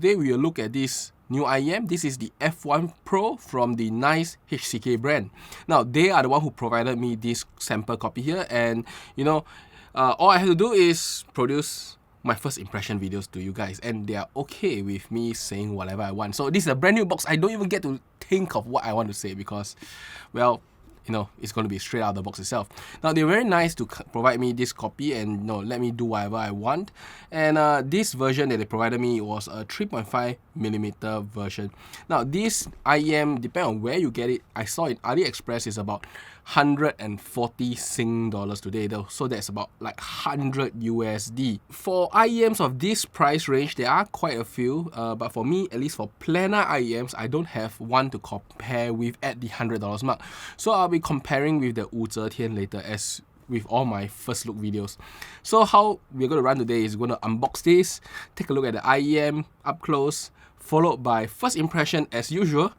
today we will look at this new IEM. This is the F1 Pro from the NiceHCK brand. Now, they are the one who provided me this sample copy here, and you know, all I have to do is produce my first impression videos to you guys, and they are okay with me saying whatever I want. So this is a brand new box. I don't even get to think of what I want to say because, well, you know, it's going to be straight out of the box itself. Now, they're very nice to provide me this copy and, you know, let me do whatever I want. And this version that they provided me was a 3.5mm version. Now, this IEM, depending on where you get it, I saw in AliExpress is about 140 Sing dollars today though, so that's about like 100 USD. For IEMs of this price range, there are quite a few, but for me, at least for planar IEMs, I don't have one to compare with at the $100 mark. So I'll be comparing with the Wu Zetian later, as with all my first look videos. So how we're going to run today is we're going to unbox this, take a look at the IEM up close, followed by first impression as usual,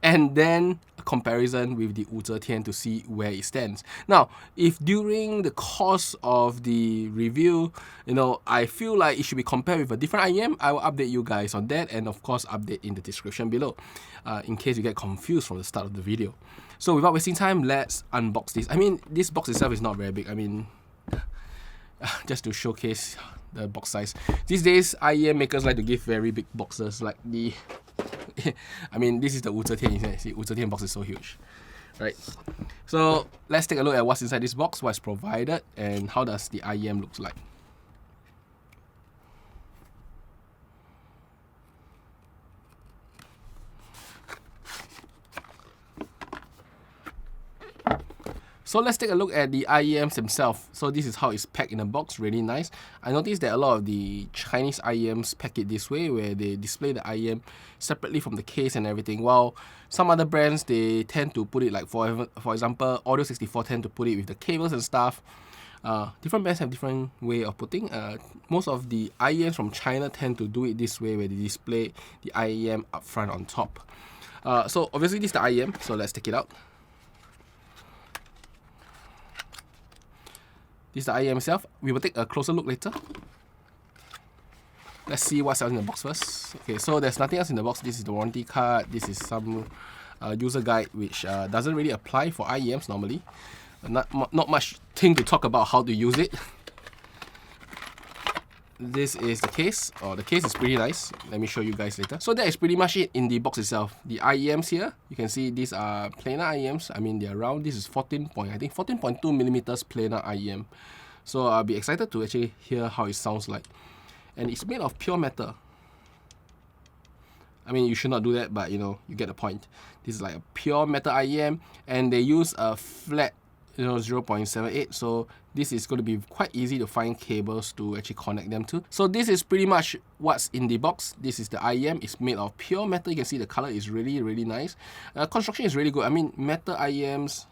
and then a comparison with the Wu Zetian to see where it stands. Now, if during the course of the review, you know, I feel like it should be compared with a different IEM, I will update you guys on that, and of course update in the description below, in case you get confused from the start of the video. So without wasting time, let's unbox this. I mean, this box itself is not very big. I mean, just to showcase the box size. These days, IEM makers like to give very big boxes, like the I mean, this is the Wu Zetian, isn't it? See, Wu Zetian box is so huge, right? So let's take a look at what's inside this box, what's provided, and how does the IEM look like. So let's take a look at the IEMs themselves. So this is how it's packed in a box, really nice. I noticed that a lot of the Chinese IEMs pack it this way, where they display the IEM separately from the case and everything. While some other brands, they tend to put it like, for example, Audio 64 tend to put it with the cables and stuff. Different brands have different way of putting. Most of the IEMs from China tend to do it this way, where they display the IEM up front on top. So obviously this is the IEM, so let's take it out. This is the IEM itself. We will take a closer look later. Let's see what's else in the box first. Okay, so there's nothing else in the box. This is the warranty card. This is some user guide, which doesn't really apply for IEMs normally. Not much thing to talk about how to use it. This is the case. The case is pretty nice. Let me show you guys later. So that is pretty much it in the box itself. The IEMs here, you can see these are planar IEMs. I mean, they're round. This is 14.2 millimeters planar IEM. So I'll be excited to actually hear how it sounds like. And it's made of pure metal. I mean, you should not do that, but you know, you get the point. This is like a pure metal IEM, and they use a flat, you know, 0.78. So this is going to be quite easy to find cables to actually connect them to. So this is pretty much what's in the box. This is the IEM. It's made of pure metal. You can see the color is really, really nice. Construction is really good. I mean, metal IEMs,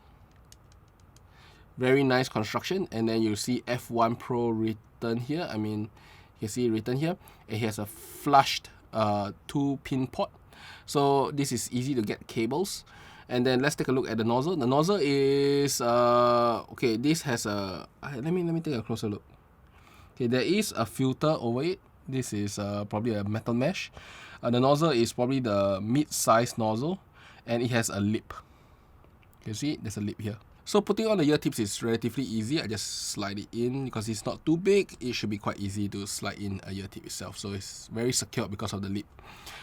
very nice construction. And then you see F1 Pro written here. I mean, you can see it written here. It has a flushed 2-pin port. So this is easy to get cables. And then let's take a look at the nozzle. The nozzle is okay. This has a let me take a closer look. Okay, there is a filter over it. This is probably a metal mesh. The nozzle is probably the mid-sized nozzle, and it has a lip. You see, there's a lip here. So putting on the ear tips is relatively easy. I just slide it in because it's not too big. It should be quite easy to slide in a ear tip itself. So it's very secure because of the lip.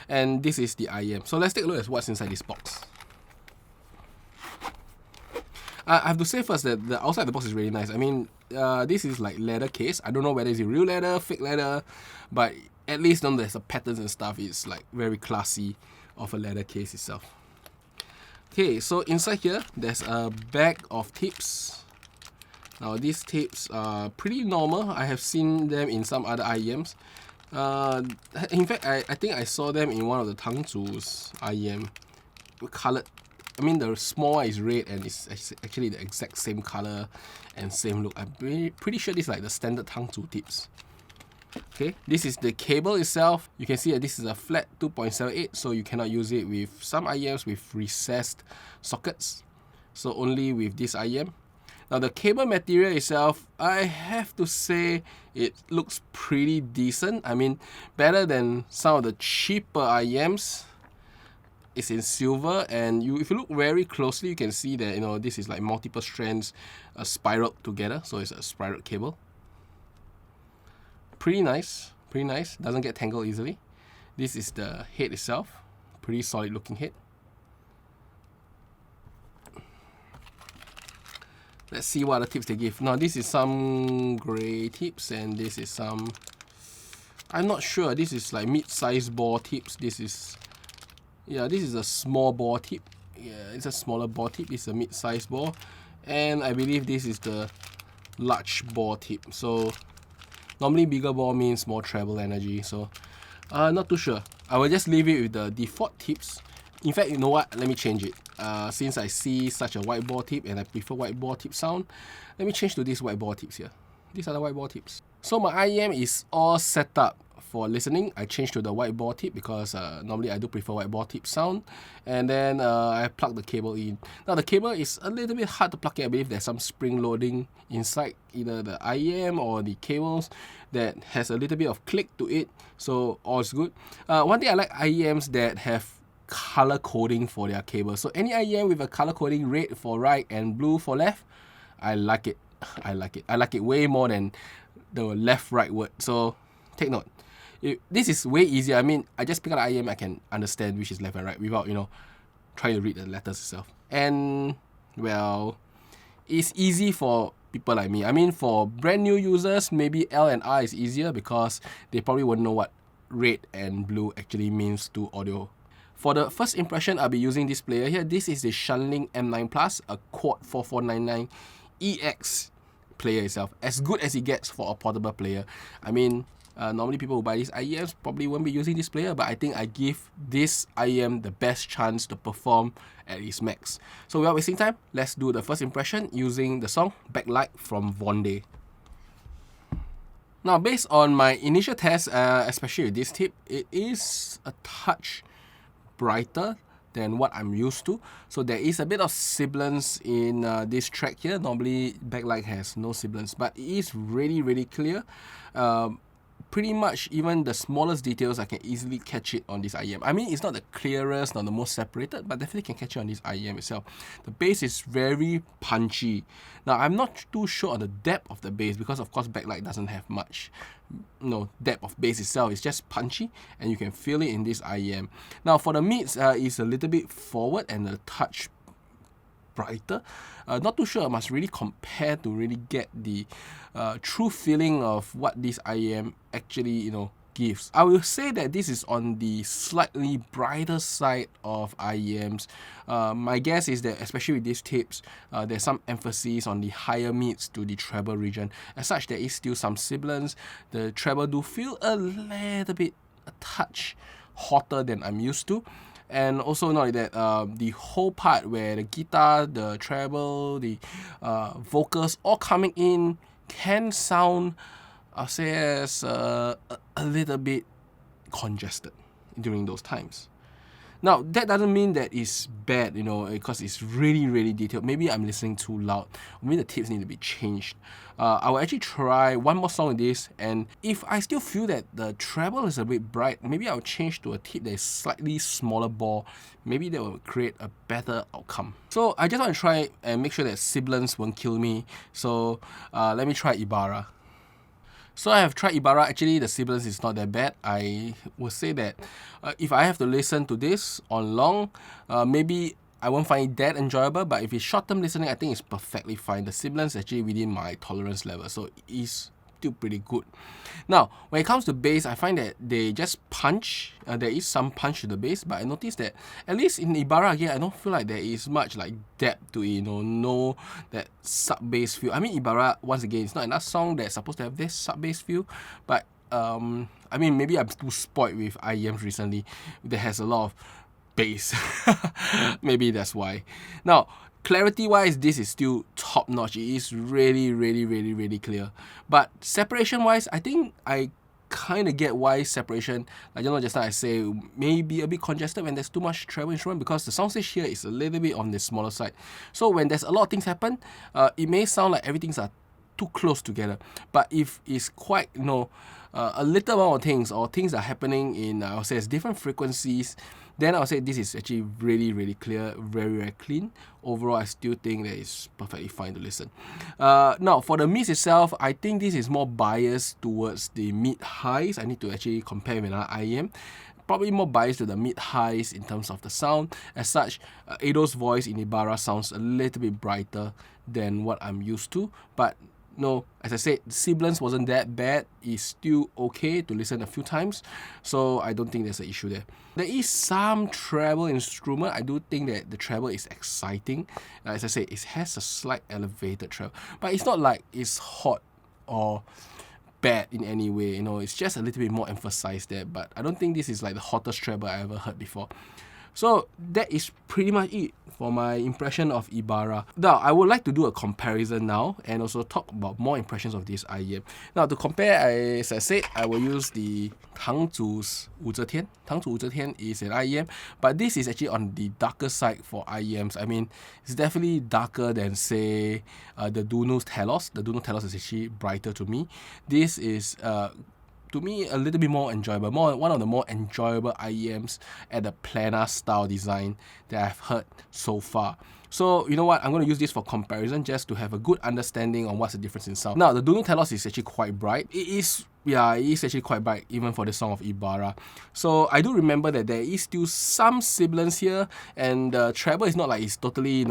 And this is the IEM. So let's take a look at what's inside this box. I have to say first that the outside of the box is really nice. I mean, this is like leather case. I don't know whether it's real leather, fake leather, but at least there's the patterns and stuff. It's like very classy of a leather case itself. Okay, so inside here, there's a bag of tips. Now these tips are pretty normal. I have seen them in some other IEMs. In fact, I think I saw them in one of the Tangzu's IEM, colored. I mean, the small one is red and it's actually the exact same color and same look. I'm pretty sure this is like the standard Tangzu tips. Okay, this is the cable itself. You can see that this is a flat 2.78, so you cannot use it with some IEMs with recessed sockets. So only with this IEM. Now the cable material itself, I have to say it looks pretty decent. I mean, better than some of the cheaper IEMs. It's in silver, and if you look very closely, you can see that, you know, this is like multiple strands spiraled together, so it's a spiral cable. Pretty nice, pretty nice. Doesn't get tangled easily. This is the head itself, pretty solid looking head. Let's see what other tips they give. Now this is some gray tips, and this is some, I'm not sure, this is like mid-size bore tips. This is, yeah, this is a small bore tip. Yeah, it's a smaller bore tip. It's a mid-size bore, and I believe this is the large bore tip. So normally bigger bore means more treble energy. So not too sure. I will just leave it with the default tips. In fact, you know what? Let me change it. Since I see such a wide bore tip and I prefer wide bore tip sound, let me change to these wide bore tips here. These are the wide bore tips. So my IEM is all set up for listening. I changed to the wide bore tip because normally I do prefer wide bore tip sound. And then I plug the cable in. Now the cable is a little bit hard to plug in. I believe there's some spring loading inside either the IEM or the cables that has a little bit of click to it. So all is good. One thing I like IEMs that have color coding for their cable. So any IEM with a color coding, red for right and blue for left, I like it. I like it. I like it way more than the left-right word. So take note. This is way easier. I mean, I just pick up the IEM, I can understand which is left and right without, you know, trying to read the letters itself. And, well, it's easy for people like me. I mean, for brand new users, maybe L and R is easier because they probably won't know what red and blue actually means to audio. For the first impression, I'll be using this player here. This is the Shuanling M9 Plus, a quad 4499 EX player itself. As good as it gets for a portable player. I mean, normally people who buy these IEMs probably won't be using this player, but I think I give this IEM the best chance to perform at its max. So without wasting time, let's do the first impression using the song Backlight from Vonday. Now, based on my initial test, especially with this tip, it is a touch brighter than what I'm used to. So there is a bit of sibilance in this track here. Normally backlight has no sibilance, but it is really, really clear. Pretty much even the smallest details I can easily catch it on this IEM. I mean, it's not the clearest, not the most separated, but definitely can catch it on this IEM itself. The bass is very punchy. Now, I'm not too sure on the depth of the bass because, of course, backlight doesn't have much depth of bass itself. It's just punchy, and you can feel it in this IEM. Now, for the mids, it's a little bit forward and a touch brighter. Not too sure. I must really compare to really get the true feeling of what this IEM actually, gives. I will say that this is on the slightly brighter side of IEMs. My guess is that, especially with these tips, there's some emphasis on the higher mids to the treble region. As such, there is still some sibilance. The treble do feel a little bit, a touch hotter than I'm used to. And also not that the whole part where the guitar, the treble, the vocals all coming in can sound, I'll say, as a little bit congested during those times. Now, that doesn't mean that it's bad, because it's really, really detailed. Maybe I'm listening too loud. Maybe the tips need to be changed. I will actually try one more song with this, and if I still feel that the treble is a bit bright, maybe I'll change to a tip that is slightly smaller bore. Maybe that will create a better outcome. So I just want to try and make sure that sibilance won't kill me. So let me try Ibarra. So I have tried Ibarra. Actually, the sibilance is not that bad. I would say that if I have to listen to this on long, maybe I won't find it that enjoyable. But if it's short-term listening, I think it's perfectly fine. The sibilance is actually within my tolerance level, so it is still pretty good. Now, when it comes to bass, I find that they just punch. There is some punch to the bass, but I noticed that at least in Ibarra again, I don't feel like there is much like depth to it. No that sub bass feel. I mean, Ibarra, once again, it's not enough song that's supposed to have this sub bass feel, but I mean, maybe I'm too spoiled with IEMs recently that has a lot of bass. Maybe that's why. Now, clarity wise, this is still top notch. It is really, really, really, really clear. But separation wise, I think I kind of get why separation, like just now I say, may be a bit congested when there's too much treble instrument, because the soundstage here is a little bit on the smaller side. So when there's a lot of things happen, it may sound like everything's too close together. But if it's quite, a little amount of things, or things are happening in, I'll say, different frequencies, then I'll say this is actually really, really clear, very, very clean. Overall, I still think that it's perfectly fine to listen. Now, for the mids itself, I think this is more biased towards the mid-highs. I need to actually compare with another IEM. Probably more biased to the mid-highs in terms of the sound. As such, Ado's voice in Ibarra sounds a little bit brighter than what I'm used to. But no, as I said, sibilance wasn't that bad. It's still okay to listen a few times, so I don't think there's an issue there. There is some treble instrument. I do think that the treble is exciting. As I say, it has a slight elevated treble, but it's not like it's hot or bad in any way. It's just a little bit more emphasized there, but I don't think this is like the hottest treble I ever heard before. So that is pretty much it for my impression of Ibarra. Now, I would like to do a comparison now and also talk about more impressions of this IEM. Now, to compare, as I said, I will use the Tangzu's Wu Zetian. Tangzu Wu Zetian is an IEM, but this is actually on the darker side for IEMs. I mean, it's definitely darker than, say, the Divinus Telos. The Divinus Telos is actually brighter to me. This is to me, a little bit more enjoyable, one of the more enjoyable IEMs at the planar style design that I've heard so far. So, you know what, I'm going to use this for comparison just to have a good understanding on what's the difference in sound. Now, the Divinus Telos is actually quite bright. It is actually quite bright, even for the song of Ibarra. So, I do remember that there is still some sibilance here, and the treble is not like it's totally,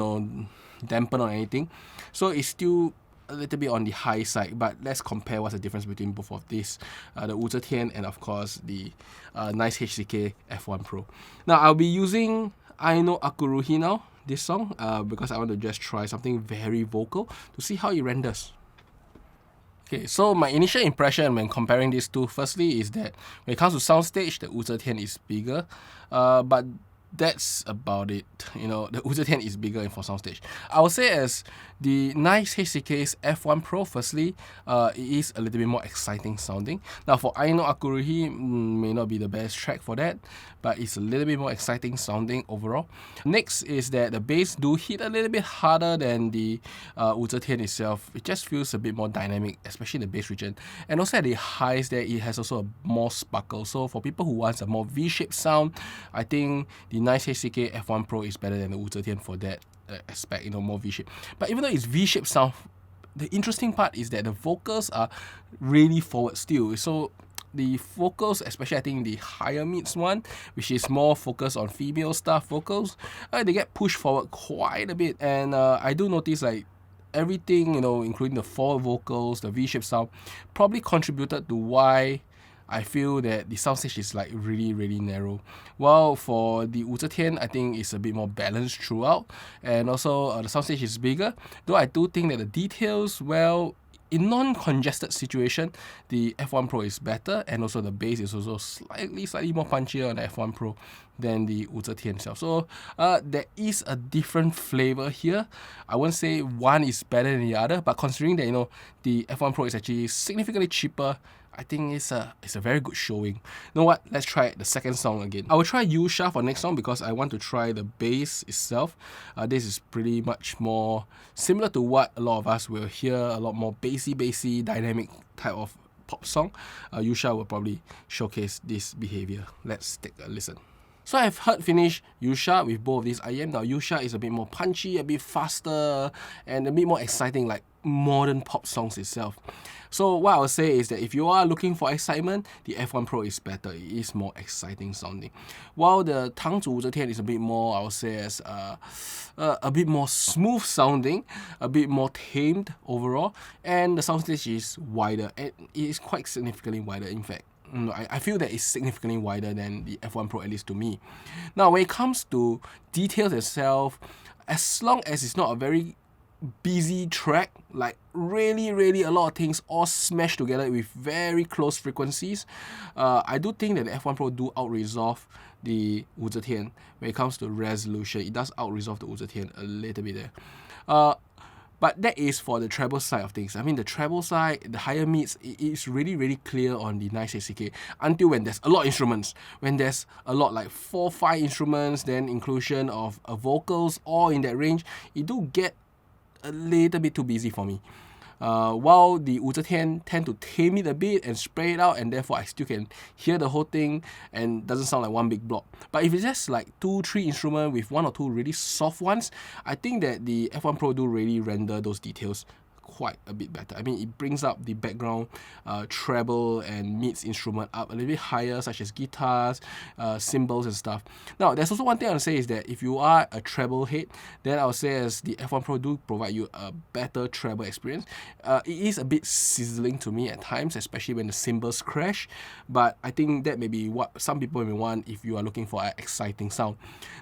dampened or anything. So, it's still a little bit on the high side, but let's compare what's the difference between both of these, the Wu Zetian and of course the NiceHCK F1 Pro. Now I'll be using Aino Akuruhi now, this song, because I want to just try something very vocal to see how it renders. Okay, so my initial impression when comparing these two, firstly, is that when it comes to soundstage, the Wu Zetian is bigger, but that's about it. The Wu Zetian is bigger for soundstage. I would say as the NiceHCK's F1 Pro, firstly, it is a little bit more exciting sounding. Now for Aino Akuruhi, may not be the best track for that, but it's a little bit more exciting sounding overall. Next is that the bass do hit a little bit harder than the Wu Zetian itself. It just feels a bit more dynamic, especially in the bass region. And also at the highs there, it has also more sparkle. So for people who want a more V-shaped sound, I think the NiceHCK F1 Pro is better than the Wu Zetian for that aspect, more V-shaped. But even though it's V-shaped sound, the interesting part is that the vocals are really forward still. So the vocals, especially I think the higher mids one, which is more focused on female staff vocals, they get pushed forward quite a bit. And I do notice like everything, including the forward vocals, the V-shaped sound, probably contributed to why I feel that the soundstage is like really, really narrow. While for the Wu Zetian, I think it's a bit more balanced throughout, and also the soundstage is bigger. Though I do think that the details, well, in non-congested situation, the F1 Pro is better, and also the bass is also slightly more punchier on the F1 Pro than the Wu Zetian itself. So there is a different flavor here. I won't say one is better than the other, but considering that the F1 Pro is actually significantly cheaper, I think it's a very good showing. You know what? Let's try the second song again. I will try Yusha for next song because I want to try the bass itself. This is pretty much more similar to what a lot of us will hear, a lot more bassy, dynamic type of pop song. Yusha will probably showcase this behavior. Let's take a listen. So I've heard finish Yusha with both of these IEM. Now Yusha is a bit more punchy, a bit faster, and a bit more exciting, like modern pop songs itself. So what I would say is that if you are looking for excitement, the F1 Pro is better. It is more exciting sounding. While the Tangzu Wu Zetian is a bit more, I would say, as a bit more smooth sounding, a bit more tamed overall, and the soundstage is wider, and it is quite significantly wider in fact. I feel that it's significantly wider than the F1 Pro, at least to me. Now, when it comes to details itself, as long as it's not a very busy track, like really a lot of things all smashed together with very close frequencies, I do think that the F1 Pro do out-resolve the Wu Zetian when it comes to resolution. It does out-resolve the Wu Zetian a little bit there. But that is for the treble side of things. I mean, the treble side, the higher mids, it is really clear on the NiceHCK until when there's a lot of instruments. When there's a lot, like 4-5 instruments, then inclusion of vocals, all in that range, it do get a little bit too busy for me. While the Wu Zetian tend to tame it a bit and spray it out, and therefore I still can hear the whole thing and doesn't sound like one big block. But if it's just like 2-3 instruments with 1 or 2 really soft ones, I think that the F1 Pro do really render those details quite a bit better. I mean, it brings up the background treble and mids instrument up a little bit higher, such as guitars, cymbals and stuff. Now, there's also one thing I would say is that if you are a treble head, then I would say as the F1 Pro do provide you a better treble experience. It is a bit sizzling to me at times, especially when the cymbals crash, but I think that may be what some people may want if you are looking for an exciting sound.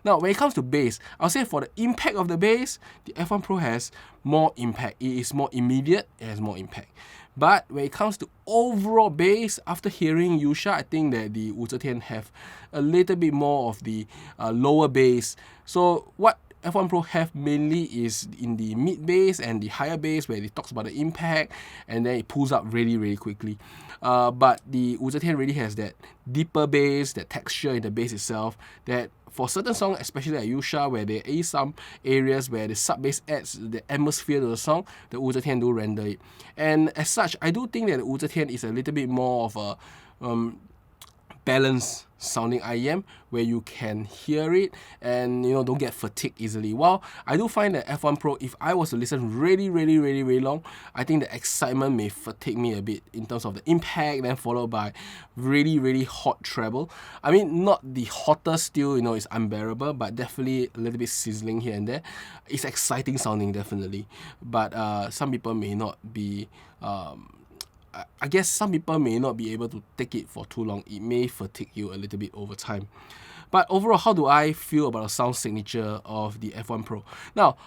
Now, when it comes to bass, I'll say for the impact of the bass, the F1 Pro has more impact. It is more immediate, it has more impact. But when it comes to overall bass, after hearing Yusha, I think that the Wu Zetian have a little bit more of the lower bass. So what F1 Pro have mainly is in the mid bass and the higher bass, where it talks about the impact and then it pulls up really quickly. But the Wu Zetian really has that deeper bass, that texture in the bass itself, that for certain songs, especially like Yusha, where there is some areas where the sub bass adds the atmosphere to the song, the Wu Zetian do render it. And as such, I do think that the Wu Zetian is a little bit more of a balanced sounding IEM, where you can hear it and don't get fatigued easily. While I do find that F1 Pro, if I was to listen really long, I think the excitement may fatigue me a bit in terms of the impact, then followed by really hot treble. I mean, not the hottest still, is unbearable, but definitely a little bit sizzling here and there. It's exciting sounding, definitely, but some people may not be I guess some people may not be able to take it for too long. It may fatigue you a little bit over time. But overall, how do I feel about the sound signature of the F1 Pro? Now,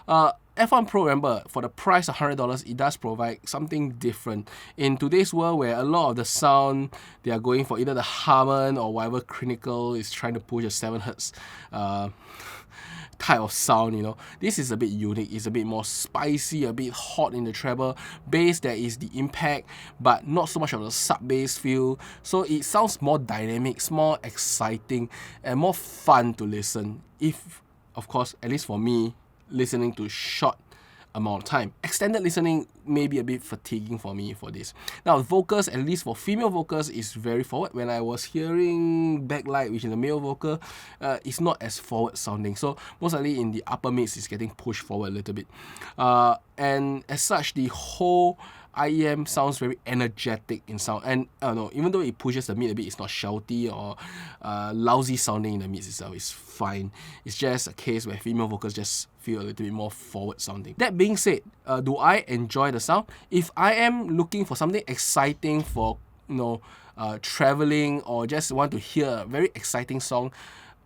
F1 Pro, remember, for the price of $100, it does provide something different. In today's world, where a lot of the sound, they are going for either the Harman or whatever Clinical is trying to push a 7Hz type of sound, this is a bit unique. It's a bit more spicy, a bit hot in the treble. Bass, there is the impact, but not so much of the sub bass feel. So it sounds more dynamic, more exciting, and more fun to listen. If, of course, at least for me, listening to short amount of time. Extended listening may be a bit fatiguing for me for this. Now, vocals, at least for female vocals, is very forward. When I was hearing Backlight, which is a male vocal, it's not as forward sounding. So most likely in the upper mids, it's getting pushed forward a little bit. And as such, the whole IEM sounds very energetic in sound, and even though it pushes the mid a bit, it's not shouty or lousy sounding in the mids itself. It's fine. It's just a case where female vocals just feel a little bit more forward sounding. That being said, do I enjoy the sound? If I am looking for something exciting for traveling, or just want to hear a very exciting song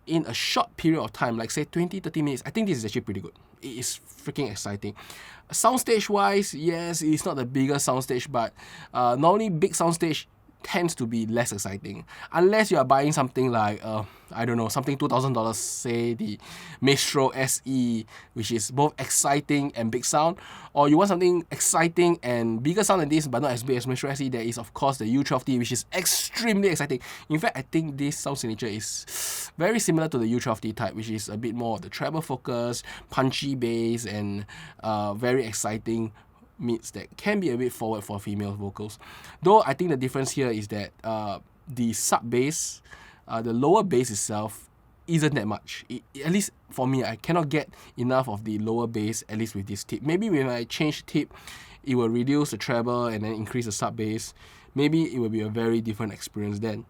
in a short period of time, like say 20-30 minutes, I think this is actually pretty good. It is freaking exciting. Soundstage wise, yes, it's not the biggest soundstage, but normally big soundstage tends to be less exciting, unless you are buying something like I don't know, something $2,000, say the Maestro SE, which is both exciting and big sound, or you want something exciting and bigger sound than this, but not as big as Maestro SE. There is, of course, the U12T, which is extremely exciting. In fact, I think this sound signature is very similar to the U12T type, which is a bit more of the treble focus, punchy bass, and very exciting mids that can be a bit forward for female vocals. Though I think the difference here is that the sub bass, the lower bass itself, isn't that much. At least for me, I cannot get enough of the lower bass, at least with this tip. Maybe when I change tip, it will reduce the treble and then increase the sub bass. Maybe it will be a very different experience then.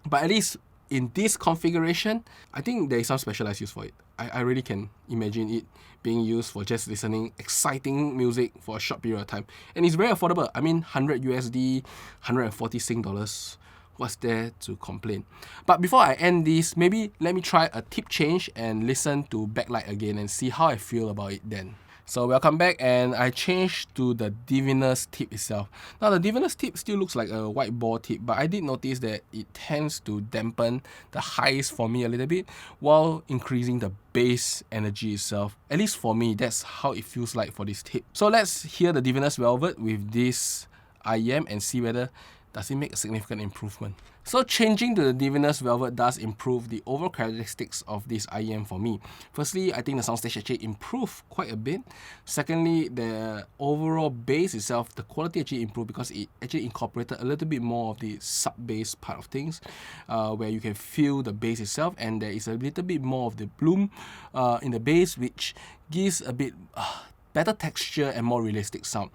But at least in this configuration, I think there is some specialized use for it. I really can imagine it being used for just listening exciting music for a short period of time. And it's very affordable. I mean, 100 USD, 140 Sing dollars. What's there to complain? But before I end this, maybe let me try a tip change and listen to Backlight again and see how I feel about it then. So welcome back, and I changed to the Divinus tip itself. Now the Divinus tip still looks like a white ball tip, but I did notice that it tends to dampen the highs for me a little bit while increasing the bass energy itself. At least for me, that's how it feels like for this tip. So let's hear the Divinus Velvet with this IEM and see whether does it make a significant improvement. So changing to the Divinus Velvet does improve the overall characteristics of this IEM for me. Firstly, I think the soundstage actually improved quite a bit. Secondly, the overall bass itself, the quality actually improved because it actually incorporated a little bit more of the sub-bass part of things, where you can feel the bass itself, and there is a little bit more of the bloom in the bass, which gives a bit better texture and more realistic sound.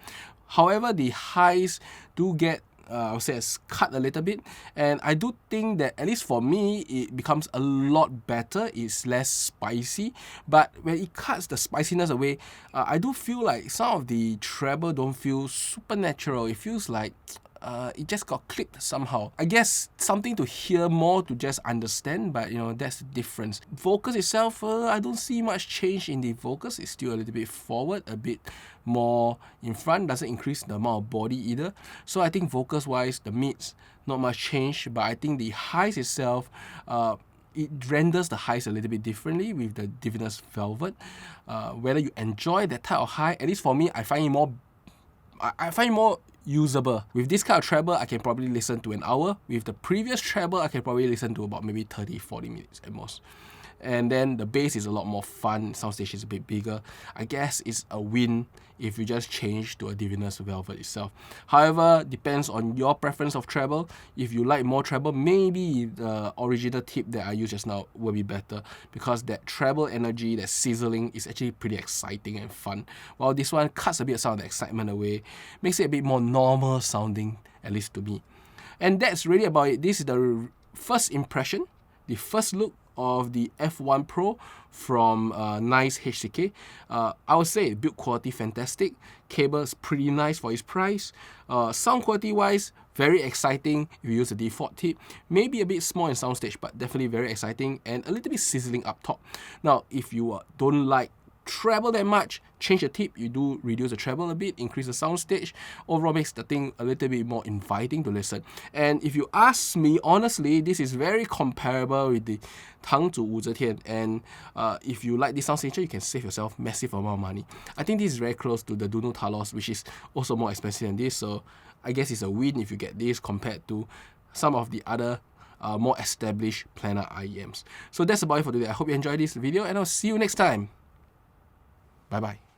However, the highs do get I would say it's cut a little bit, and I do think that at least for me it becomes a lot better. It's less spicy, but when it cuts the spiciness away, I do feel like some of the treble don't feel supernatural. It feels like it just got clipped somehow. I guess something to hear more to just understand, but you know, that's the difference. Vocals itself, I don't see much change in the vocals. It's still a little bit forward, a bit more in front, doesn't increase the amount of body either. So I think vocals wise, the mids, not much change, but I think the highs itself, it renders the highs a little bit differently with the Divinus Velvet. Whether you enjoy that type of high, at least for me, I find it more usable. With this kind of treble, I can probably listen to an hour. With the previous treble, I can probably listen to about maybe 30-40 minutes at most. And then the bass is a lot more fun, soundstage is a bit bigger. I guess it's a win if you just change to a Divinus Velvet itself. However, depends on your preference of treble. If you like more treble, maybe the original tip that I used just now will be better, because that treble energy, that sizzling is actually pretty exciting and fun. While this one cuts a bit of some of the excitement away, makes it a bit more normal sounding, at least to me. And that's really about it. This is the first impression, the first look of the F1 Pro from NiceHCK. I would say build quality fantastic, cable is pretty nice for its price. Sound quality wise, very exciting if you use the default tip. Maybe a bit small in soundstage, but definitely very exciting and a little bit sizzling up top. Now, if you don't like treble that much, change the tip. You do reduce the treble a bit, increase the soundstage. Overall makes the thing a little bit more inviting to listen. And if you ask me, honestly, this is very comparable with the Tangzu Wu Zetian. And if you like this sound signature, you can save yourself massive amount of money. I think this is very close to the Duno Talos, which is also more expensive than this. So I guess it's a win if you get this compared to some of the other more established planar IEMs. So that's about it for today. I hope you enjoyed this video, and I'll see you next time. Bye-bye.